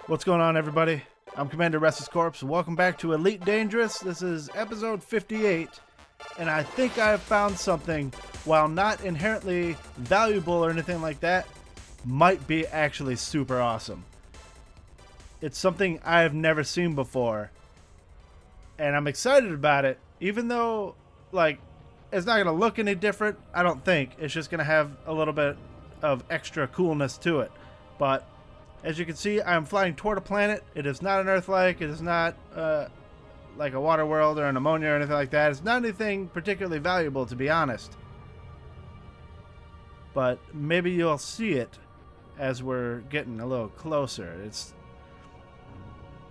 What's going on, everybody? I'm Commander RestlessCorpse, and welcome back to Elite Dangerous. This is episode 58, and I think I've found something, while not inherently valuable or anything like that, might be actually super awesome. It's something I have never seen before, and I'm excited about it, even though, it's not going to look any different, I don't think. It's just going to have a little bit of extra coolness to it. But as you can see, I'm flying toward a planet. It is not an Earth-like. It is not like a water world or an ammonia or anything like that. It's not anything particularly valuable, to be honest. But maybe you'll see it as we're getting a little closer.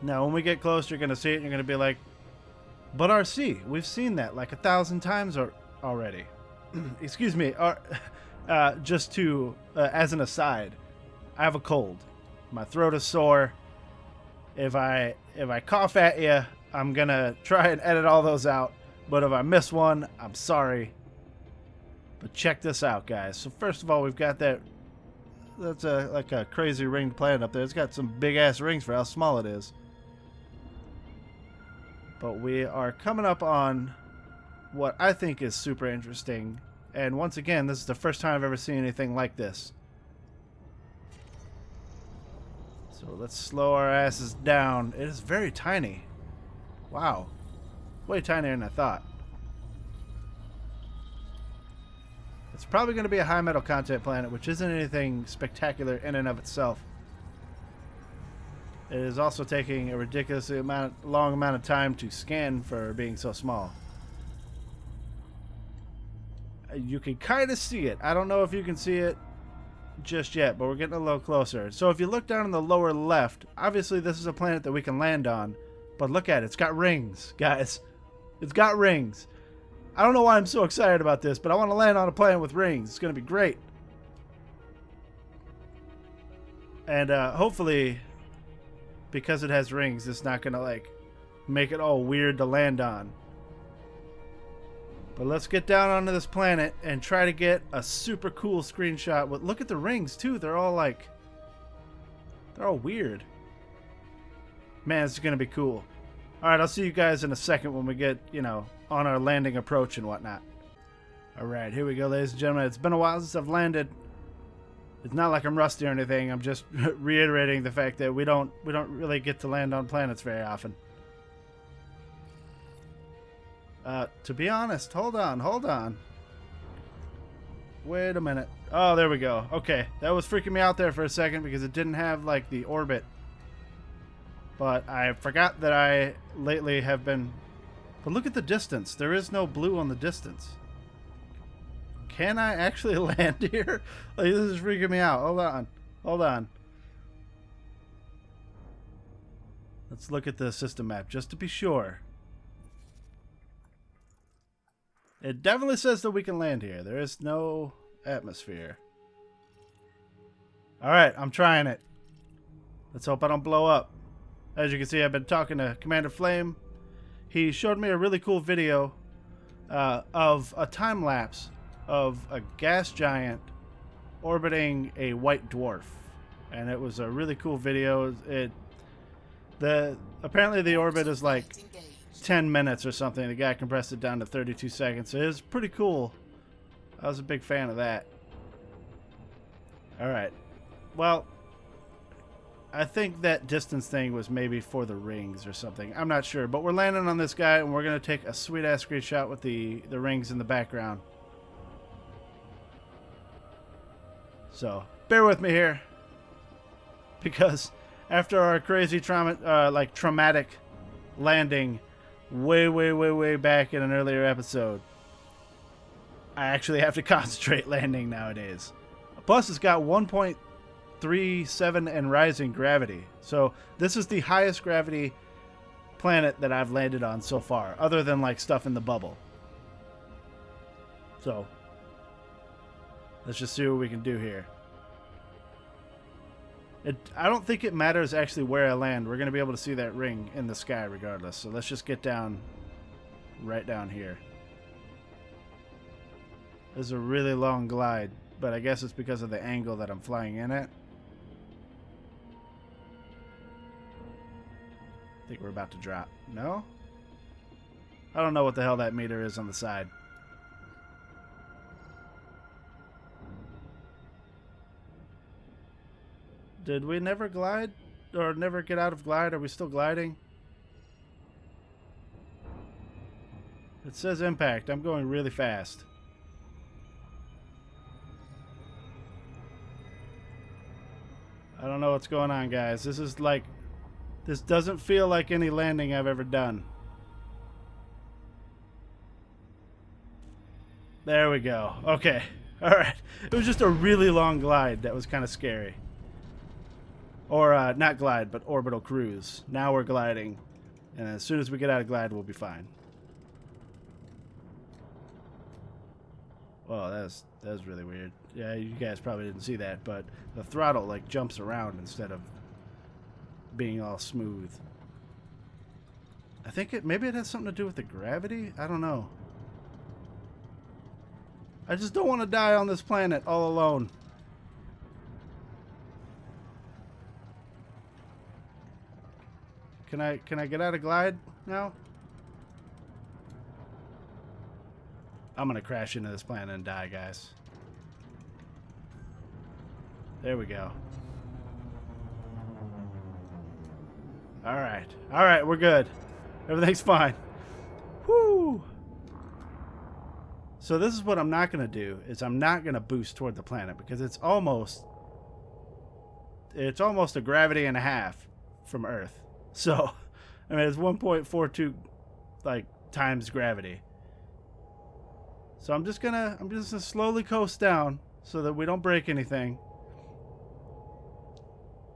Now, when we get closer, you're going to see it and you're going to be like, but RC, we've seen that like 1,000 times already. Excuse me. Just to, as an aside, I have a cold. My throat is sore. If I cough at you, I'm gonna try and edit all those out. But if I miss one, I'm sorry. But check this out, guys. So first of all, we've got that's like a crazy ringed planet up there. It's got some big ass rings for how small it is. But we are coming up on what I think is super interesting. And once again, this is the first time I've ever seen anything like this. So let's slow our asses down. It is very tiny. Wow. Way tinier than I thought. It's probably going to be a high metal content planet, which isn't anything spectacular in and of itself. It is also taking a ridiculously long amount of time to scan for being so small. You can kind of see it. I don't know if you can see it just yet, but we're getting a little closer. So if you look down in the lower left, obviously this is a planet that we can land on, but look at it. It's got rings, guys. It's got rings. I don't know why I'm so excited about this, but I want to land on a planet with rings. It's going to be great. And hopefully, because it has rings, it's not going to make it all weird to land on. But let's get down onto this planet and try to get a super cool screenshot. Look at the rings too. They're all weird. Man, it's going to be cool. All right, I'll see you guys in a second when we get, on our landing approach and whatnot. All right, here we go, ladies and gentlemen. It's been a while since I've landed. It's not like I'm rusty or anything. I'm just reiterating the fact that we don't really get to land on planets very often. To be honest, hold on. Wait a minute. Oh, there we go. Okay, that was freaking me out there for a second because it didn't have, the orbit. But I forgot that I lately have been... But look at the distance. There is no blue on the distance. Can I actually land here? This is freaking me out. Hold on. Let's look at the system map just to be sure. It definitely says that we can land here. There is no atmosphere. Alright, I'm trying it. Let's hope I don't blow up. As you can see, I've been talking to Commander Flame. He showed me a really cool video of a time-lapse of a gas giant orbiting a white dwarf. And it was a really cool video. Apparently the orbit is 10 minutes or something. The guy compressed it down to 32 seconds. So it was pretty cool. I was a big fan of that. Alright. Well, I think that distance thing was maybe for the rings or something. I'm not sure. But we're landing on this guy, and we're going to take a sweet-ass screenshot with the rings in the background. So, bear with me here. Because after our crazy traumatic landing way back in an earlier episode, I actually have to concentrate landing nowadays. Plus, it's got 1.37 and rising gravity. So this is the highest gravity planet that I've landed on so far, other than stuff in the bubble. So let's just see what we can do here. I don't think it matters actually where I land. We're going to be able to see that ring in the sky regardless. So let's just get down right down here. This is a really long glide, but I guess it's because of the angle that I'm flying in at. think we're about to drop. No? I don't know what the hell that meter is on the side. Did we never glide? Or never get out of glide? Are we still gliding? It says impact. I'm going really fast. I don't know what's going on, guys. This is like... This doesn't feel like any landing I've ever done. There we go. Okay. Alright. It was just a really long glide that was kind of scary. Or, not glide, but orbital cruise. Now we're gliding. And as soon as we get out of glide, we'll be fine. Well, that was really weird. Yeah, you guys probably didn't see that, but the throttle, like, jumps around instead of being all smooth. I think maybe it has something to do with the gravity? I don't know. I just don't want to die on this planet all alone. Can I get out of glide now? I'm gonna crash into this planet and die, guys. There we go. Alright. Alright, we're good. Everything's fine. Whoo! So this is what I'm not gonna do, is I'm not gonna boost toward the planet because it's almost a gravity and a half from Earth. So, I mean, it's 1.42 like times gravity. So I'm just gonna slowly coast down so that we don't break anything.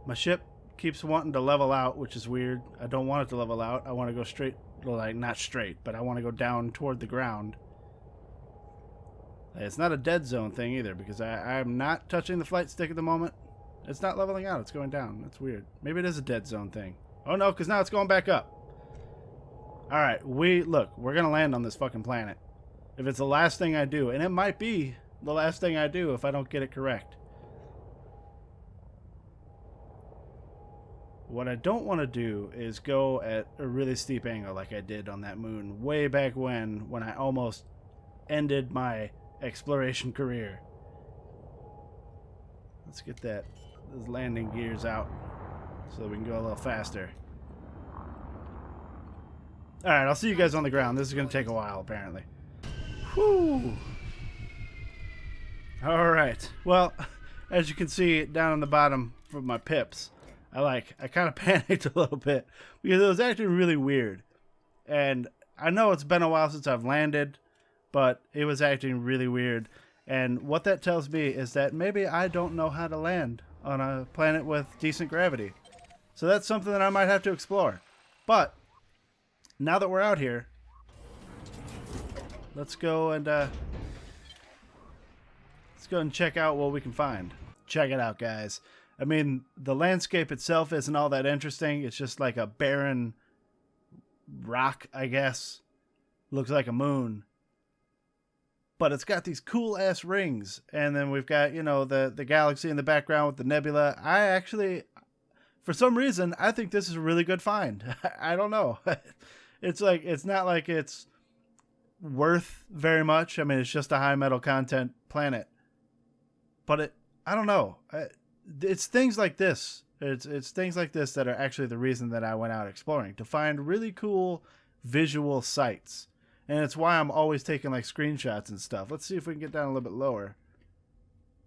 My ship keeps wanting to level out, which is weird. I don't want it to level out. I want to go straight, well, like not straight, but I want to go down toward the ground. It's not a dead zone thing either because I'm not touching the flight stick at the moment. It's not leveling out. It's going down. That's weird. Maybe it is a dead zone thing. Oh no, because now it's going back up. Alright, we're going to land on this fucking planet. If it's the last thing I do, and it might be the last thing I do if I don't get it correct. What I don't want to do is go at a really steep angle like I did on that moon way back when I almost ended my exploration career. Let's get those landing gears out so that we can go a little faster. Alright, I'll see you guys on the ground. This is going to take a while, apparently. Whew. Alright. Well, as you can see down on the bottom from my pips, I kind of panicked a little bit because it was actually really weird. And I know it's been a while since I've landed, but it was acting really weird. And what that tells me is that maybe I don't know how to land on a planet with decent gravity. So that's something that I might have to explore. But now that we're out here, let's go and check out what we can find. Check it out, guys. I mean, the landscape itself isn't all that interesting. It's just like a barren rock, I guess. Looks like a moon. But it's got these cool ass rings. And then we've got, you know, the galaxy in the background with the nebula. I actually, for some reason, I think this is a really good find. I don't know. It's not like it's worth very much. I mean, it's just a high metal content planet. But I don't know. It's things like this. It's things like this that are actually the reason that I went out exploring, to find really cool visual sights. And it's why I'm always taking like screenshots and stuff. Let's see if we can get down a little bit lower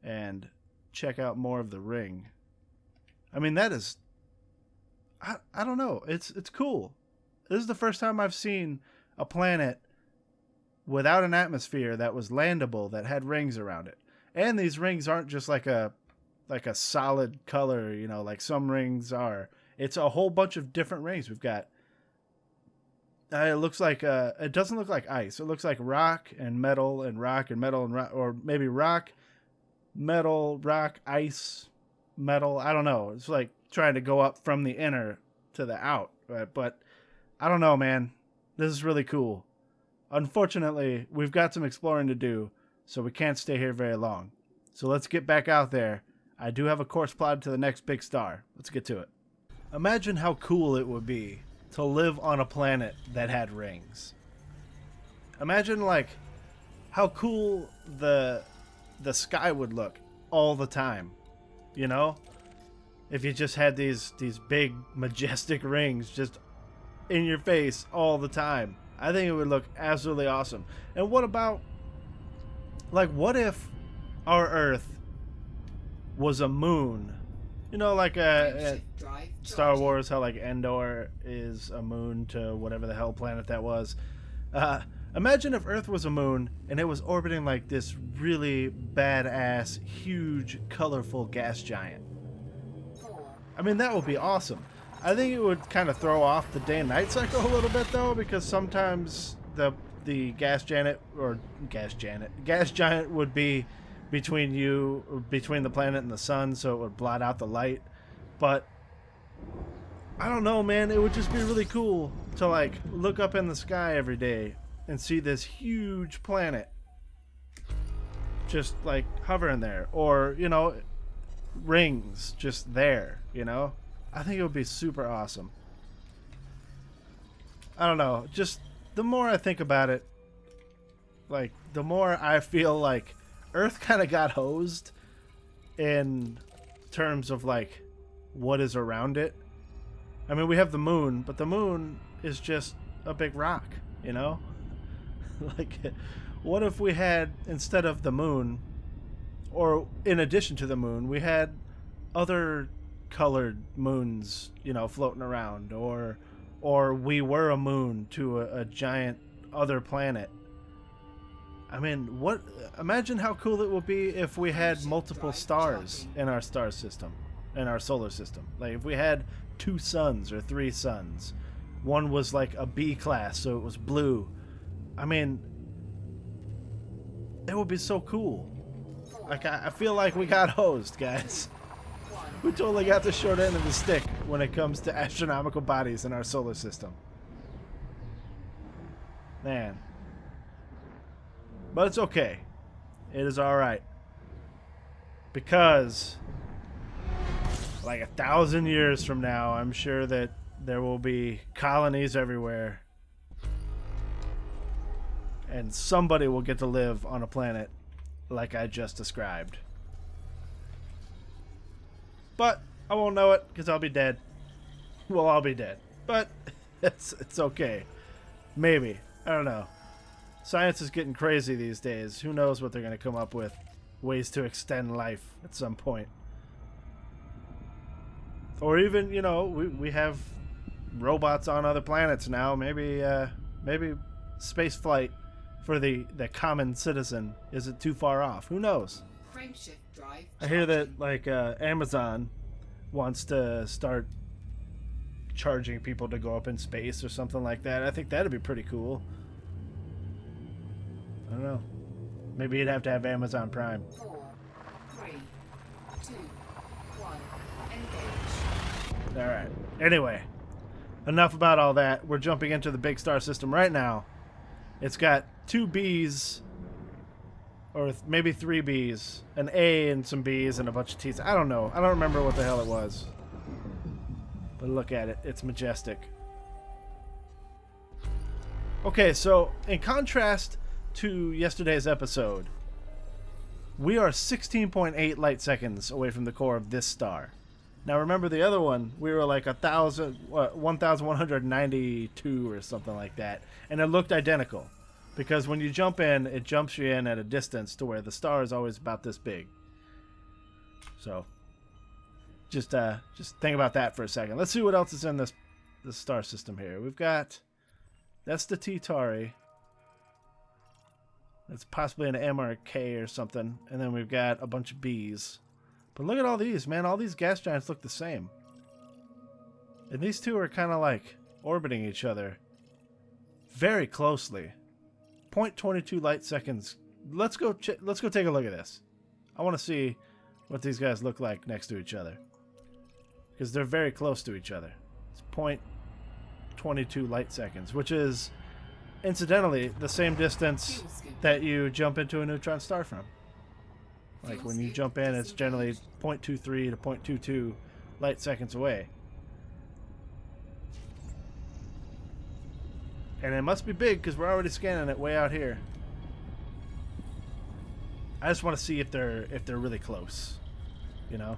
and check out more of the ring. I mean, that is, I don't know. It's cool. This is the first time I've seen a planet without an atmosphere that was landable, that had rings around it. And these rings aren't just like a solid color, you know, like some rings are. It's a whole bunch of different rings. We've got, it looks like, it doesn't look like ice. It looks like rock and metal and rock and metal and rock, or maybe rock, metal, rock, ice, metal. I don't know. It's like trying to go up from the inner to the out. But I don't know, man. This is really cool. Unfortunately, we've got some exploring to do, so we can't stay here very long. So let's get back out there. I do have a course plotted to the next big star. Let's get to it. Imagine how cool it would be to live on a planet that had rings. Imagine like how cool the sky would look all the time, you know? If you just had these big majestic rings just in your face all the time. I think it would look absolutely awesome. And what about, like, what if our Earth was a moon? You know, like Star Wars, how like Endor is a moon to whatever the hell planet that was. Imagine if Earth was a moon and it was orbiting like this really badass, huge, colorful gas giant. I mean, that would be awesome. I think it would kind of throw off the day and night cycle a little bit though, because sometimes the gas giant would be between the planet and the sun, so it would blot out the light. But I don't know, man, it would just be really cool to like look up in the sky every day and see this huge planet just like hovering there, or, you know, rings just there, you know? I think it would be super awesome. I don't know, just the more I think about it, like the more I feel like Earth kind of got hosed in terms of like what is around it. I mean, we have the moon, but the moon is just a big rock, you know? Like, what if we had, instead of the moon, or in addition to the moon, we had other colored moons, you know, floating around, or we were a moon to a giant other planet. I mean, imagine how cool it would be if we had multiple stars in our star system, in our solar system. Like if we had 2 suns or 3 suns. One was like a B class, so it was blue. I mean, it would be so cool. Like, I feel like we got hosed, guys. We totally got the short end of the stick when it comes to astronomical bodies in our solar system. Man. But it's okay. It is alright. Because, like 1,000 years from now, I'm sure that there will be colonies everywhere. And somebody will get to live on a planet like I just described. But I won't know it because I'll be dead. Well, I'll be dead. But it's okay. Maybe. I don't know. Science is getting crazy these days. Who knows what they're going to come up with. Ways to extend life at some point. Or even, you know, we have robots on other planets now. Maybe space flight for the common citizen isn't too far off. Who knows? I hear that like Amazon wants to start charging people to go up in space or something like that. I think that'd be pretty cool. I don't know. Maybe you'd have to have Amazon Prime. 4, 3, 2, 1, engage. Alright. Anyway, enough about all that. We're jumping into the big star system right now. It's got 2 B's, or maybe 3 B's, an A and some B's and a bunch of T's. I don't know. I don't remember what the hell it was. But look at it. It's majestic. Okay, so in contrast to yesterday's episode, we are 16.8 light seconds away from the core of this star. Now remember the other one, we were like 1,192 or something like that, and it looked identical. Because when you jump in, it jumps you in at a distance to where the star is always about this big. So, just think about that for a second. Let's see what else is in this star system here. We've got, that's the T-Tauri. That's possibly an M or a K or something. And then we've got a bunch of B's. But look at all these, man. All these gas giants look the same. And these two are kind of like orbiting each other very closely. 0.22 light seconds. Let's go take a look at this. I want to see what these guys look like next to each other. Because they're very close to each other. It's 0.22 light seconds, which is incidentally the same distance that you jump into a neutron star from. Like when you jump in, it's generally 0.23 to 0.22 light seconds away. And it must be big because we're already scanning it way out here. I just want to see if they're really close, you know.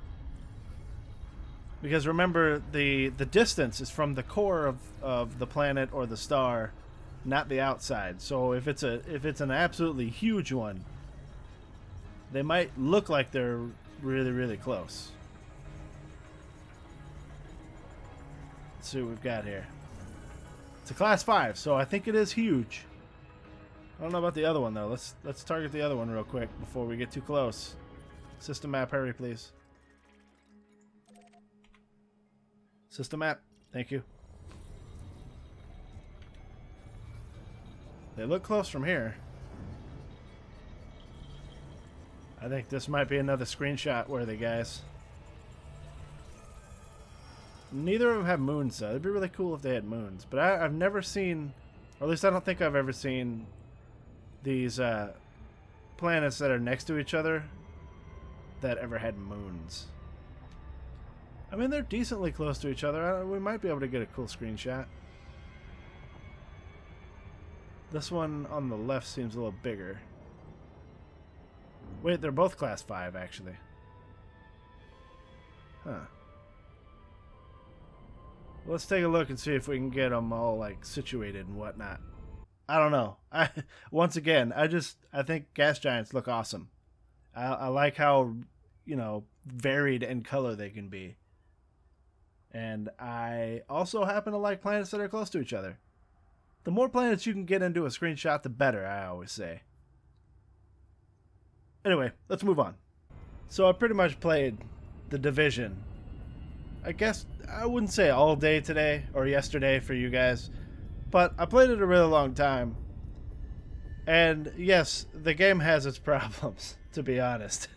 Because remember, the distance is from the core of the planet or the star, not the outside. So if it's an absolutely huge one, they might look like they're really, really close. Let's see what we've got here. It's a class 5, so I think it is huge. I don't know about the other one though. Let's target the other one real quick before we get too close. System map, hurry please. System map, thank you. They look close from here. I think this might be another screenshot worthy, guys. Neither of them have moons, though. It'd be really cool if they had moons. But I've never seen, or at least I don't think I've ever seen these planets that are next to each other that ever had moons. I mean, they're decently close to each other. We might be able to get a cool screenshot. This one on the left seems a little bigger. Wait, they're both class 5, actually. Huh. Let's take a look and see if we can get them all, like, situated and whatnot. I don't know. Once again, I think gas giants look awesome. I like how, you know, varied in color they can be. And I also happen to like planets that are close to each other. The more planets you can get into a screenshot, the better, I always say. Anyway, let's move on. So I pretty much played The Division. I guess I wouldn't say all day today or yesterday for you guys, but I played it a really long time. And yes, the game has its problems, to be honest.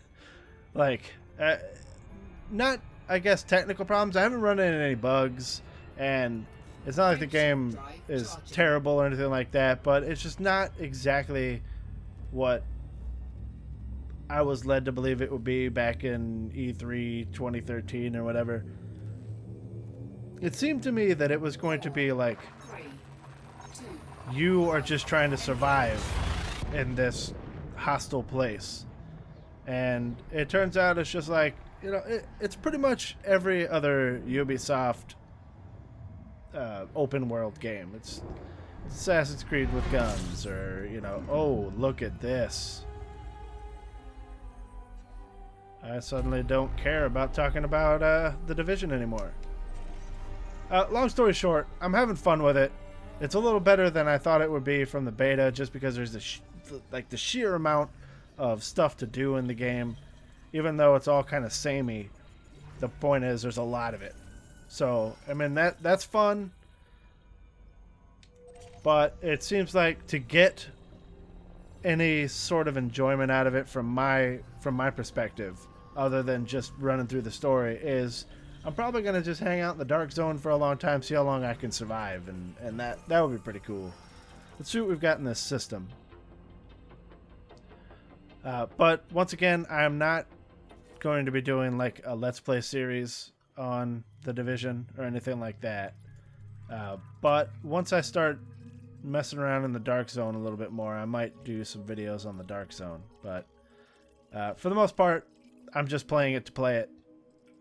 Like, not, I guess, technical problems. I haven't run into any bugs, and it's not like the game is terrible or anything like that, but it's just not exactly what I was led to believe it would be back in E3 2013 or whatever. It seemed to me that it was going to be like, you are just trying to survive in this hostile place. And it turns out it's just like, you know, it's pretty much every other Ubisoft open world game. It's Assassin's Creed with guns, or, you know, oh, look at this. I suddenly don't care about talking about The Division anymore. Long story short, I'm having fun with it. It's a little better than I thought it would be from the beta, just because there's the sheer amount of stuff to do in the game. Even though it's all kind of samey, the point is there's a lot of it. So, I mean, that's fun. But it seems like to get any sort of enjoyment out of it from my perspective, other than just running through the story, is I'm probably going to just hang out in the dark zone for a long time, see how long I can survive, and that would be pretty cool. Let's see what we've got in this system. But once again, I'm not going to be doing like a Let's Play series on The Division or anything like that. But once I start messing around in the dark zone a little bit more, I might do some videos on the dark zone. But for the most part, I'm just playing it to play it.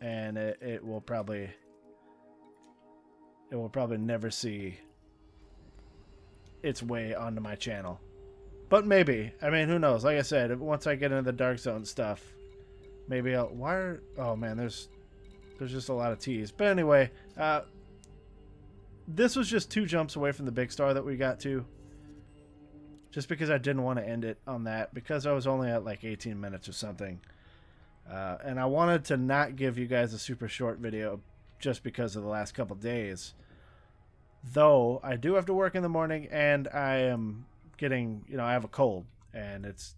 And it will probably never see its way onto my channel. But maybe. I mean, who knows? Like I said, once I get into the Dark Zone stuff, maybe I'll... Oh, man, there's just a lot of T's. But anyway, this was just 2 jumps away from the big star that we got to. Just because I didn't want to end it on that, because I was only at like 18 minutes or something. And I wanted to not give you guys a super short video just because of the last couple days. Though, I do have to work in the morning, and I am getting, you know, I have a cold, and it's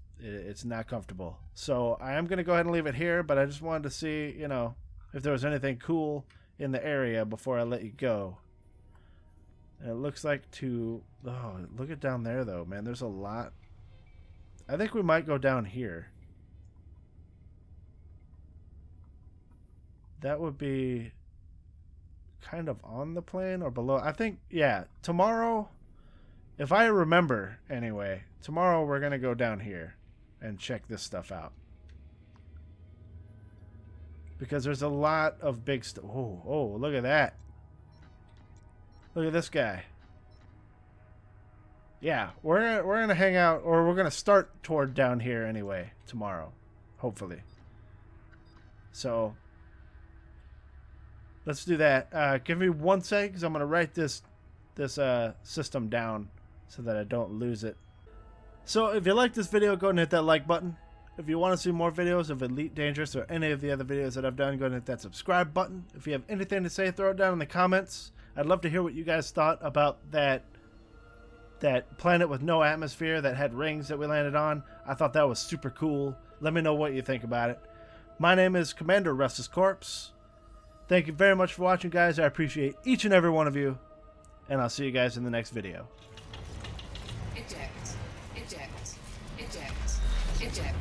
not comfortable. So I am going to go ahead and leave it here, but I just wanted to see, you know, if there was anything cool in the area before I let you go. And it looks like oh, look at down there, though, man. There's a lot. I think we might go down here. That would be kind of on the plane or below. I think, yeah, tomorrow if I remember anyway, tomorrow we're going to go down here and check this stuff out. Because there's a lot of big stuff. Oh, look at that. Look at this guy. Yeah, we're going to hang out, or we're going to start toward down here anyway tomorrow, hopefully. So let's do that. Give me 1 second, because I'm going to write this system down so that I don't lose it. So if you like this video, go ahead and hit that like button. If you want to see more videos of Elite Dangerous or any of the other videos that I've done, go ahead and hit that subscribe button. If you have anything to say, throw it down in the comments. I'd love to hear what you guys thought about that planet with no atmosphere that had rings that we landed on. I thought that was super cool. Let me know what you think about it. My name is Commander RestlessCorpse. Thank you very much for watching, guys. I appreciate each and every one of you. And I'll see you guys in the next video. Eject. Eject. Eject. Eject.